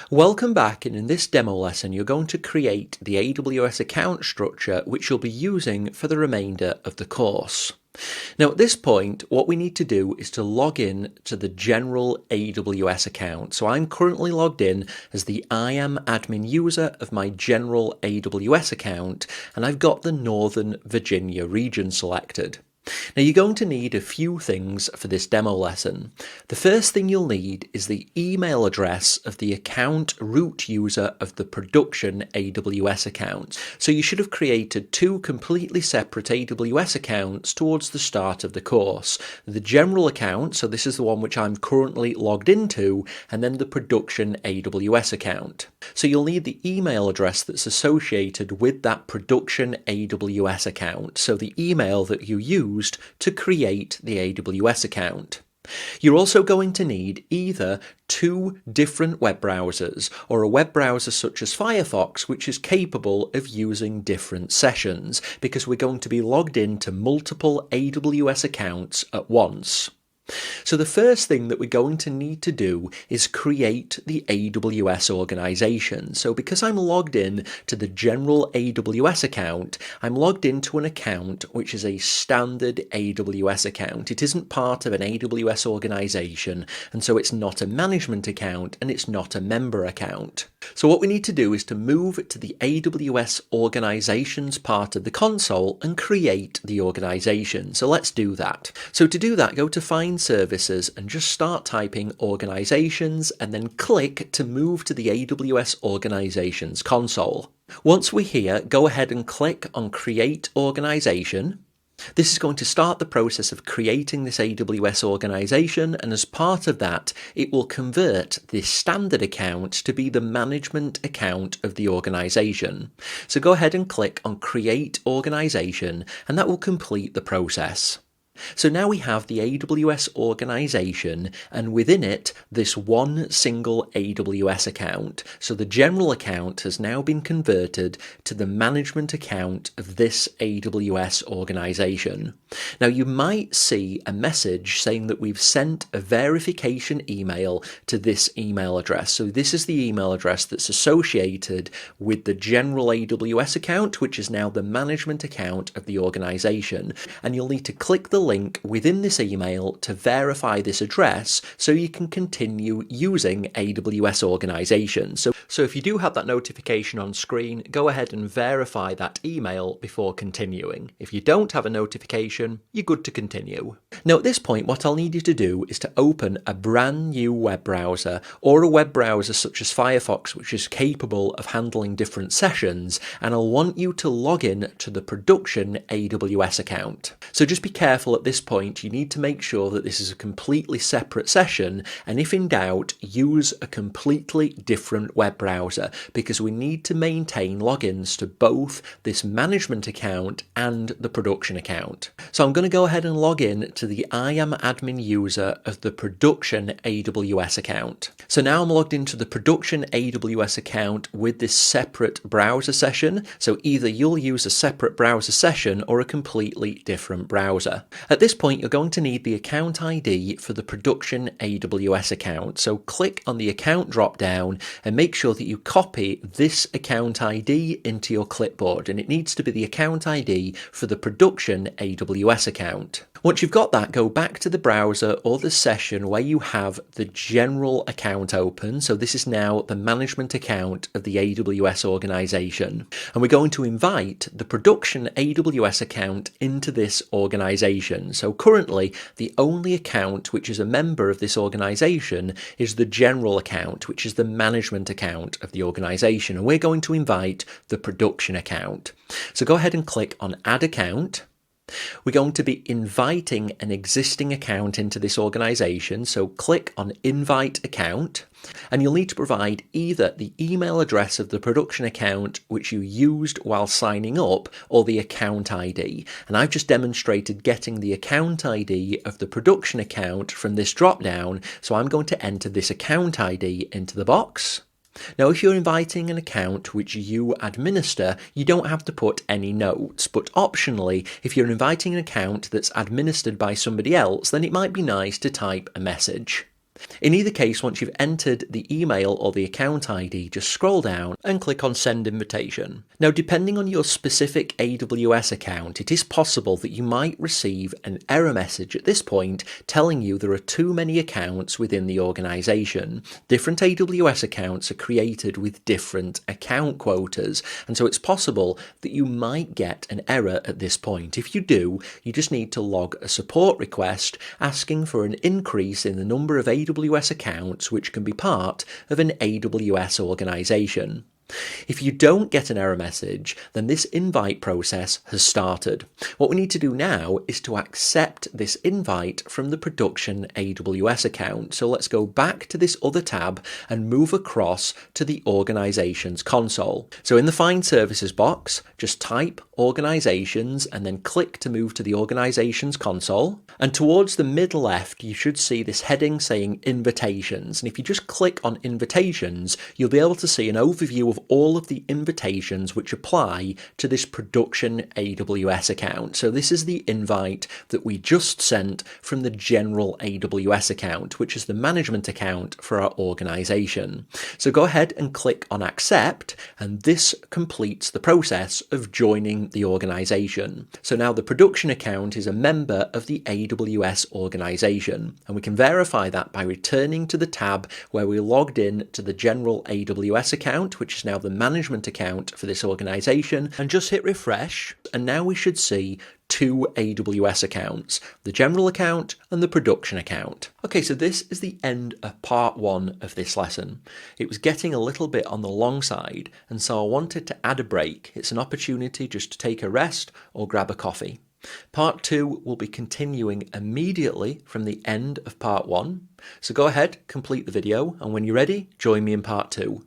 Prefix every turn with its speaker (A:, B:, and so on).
A: Welcome back, and in this demo lesson you're going to create the AWS account structure which you'll be using for the remainder of the course. Now at this point what we need to do is to log in to the general AWS account. So I'm currently logged in as the I am admin user of my general AWS account, and I've got the Northern Virginia region selected. Now you're going to need a few things for this demo lesson. The first thing you'll need is the email address of the account root user of the production AWS account. So you should have created two completely separate AWS accounts towards the start of the course. The general account, so this is the one which I'm currently logged into, and then the production AWS account. So you'll need the email address that's associated with that production AWS account, so the email that you used to create the AWS account. You're also going to need either two different web browsers or a web browser such as Firefox which is capable of using different sessions, because we're going to be logged into multiple AWS accounts at once. So the first thing that we're going to need to do is create the AWS organization. So because I'm logged in to the general AWS account, I'm logged into an account which is a standard AWS account. It isn't part of an AWS organization, and so it's not a management account and it's not a member account. So what we need to do is to move to the AWS organizations part of the console and create the organization. So let's do that. So to do that, go to Find Services and just start typing organizations and then click to move to the AWS organizations console. Once we're here, go ahead and click on Create Organization. This is going to start the process of creating this AWS organization, and as part of that, it will convert this standard account to be the management account of the organization. So go ahead and click on Create Organization, and that will complete the process. So now we have the AWS organization, and within it this one single AWS account. So the general account has now been converted to the management account of this AWS organization. Now you might see a message saying that we've sent a verification email to this email address. So this is the email address that's associated with the general AWS account, which is now the management account of the organization. And you'll need to click the link within this email to verify this address so you can continue using AWS organization. So if you do have that notification on screen, go ahead and verify that email before continuing. If you don't have a notification, you're good to continue. Now at this point, what I'll need you to do is to open a brand new web browser, or a web browser such as Firefox, which is capable of handling different sessions, and I'll want you to log in to the production AWS account. So just be careful at this point. You need to make sure that this is a completely separate session, and if in doubt, use a completely different web browser, because we need to maintain logins to both this management account and the production account. So I'm going to go ahead and log in to the I am admin user of the production AWS account. So now I'm logged into the production AWS account with this separate browser session. So either you'll use a separate browser session or a completely different browser. At this point, you're going to need the account ID for the production AWS account. So click on the account drop down and make sure that you copy this account ID into your clipboard, and it needs to be the account ID for the production AWS account. Once you've got that, go back to the browser or the session where you have the general account open. So this is now the management account of the AWS organization. And we're going to invite the production AWS account into this organization. So currently, the only account which is a member of this organization is the general account, which is the management account of the organization. And we're going to invite the production account. So go ahead and click on Add Account. We're going to be inviting an existing account into this organization, so click on Invite Account, and you'll need to provide either the email address of the production account which you used while signing up, or the account ID. And I've just demonstrated getting the account ID of the production account from this drop down, so I'm going to enter this account ID into the box. Now, if you're inviting an account which you administer, you don't have to put any notes, but optionally, if you're inviting an account that's administered by somebody else, then it might be nice to type a message. In either case, once you've entered the email or the account ID, just scroll down and click on Send Invitation. Now, depending on your specific AWS account, it is possible that you might receive an error message at this point telling you there are too many accounts within the organization. Different AWS accounts are created with different account quotas, and so it's possible that you might get an error at this point. If you do, you just need to log a support request asking for an increase in the number of AWS accounts which can be part of an AWS organization. If you don't get an error message, then this invite process has started. What we need to do now is to accept this invite from the production AWS account. So let's go back to this other tab and move across to the organizations console. So in the Find Services box, just type organizations and then click to move to the organizations console. And towards the mid left, you should see this heading saying invitations. And if you just click on invitations, you'll be able to see an overview of all of the invitations which apply to this production AWS account. So this is the invite that we just sent from the general AWS account, which is the management account for our organization. So go ahead and click on accept, and this completes the process of joining the organization. So now the production account is a member of the AWS organization, and we can verify that by returning to the tab where we logged in to the general AWS account, which is now the management account for this organization, and just hit refresh, and now we should see two AWS accounts, the general account and the production account. Okay, so this is the end of part 1 of this lesson. It was getting a little bit on the long side, and so I wanted to add a break. It's an opportunity just to take a rest or grab a coffee. Part 2 will be continuing immediately from the end of part 1. So go ahead, complete the video, and when you're ready, join me in part 2.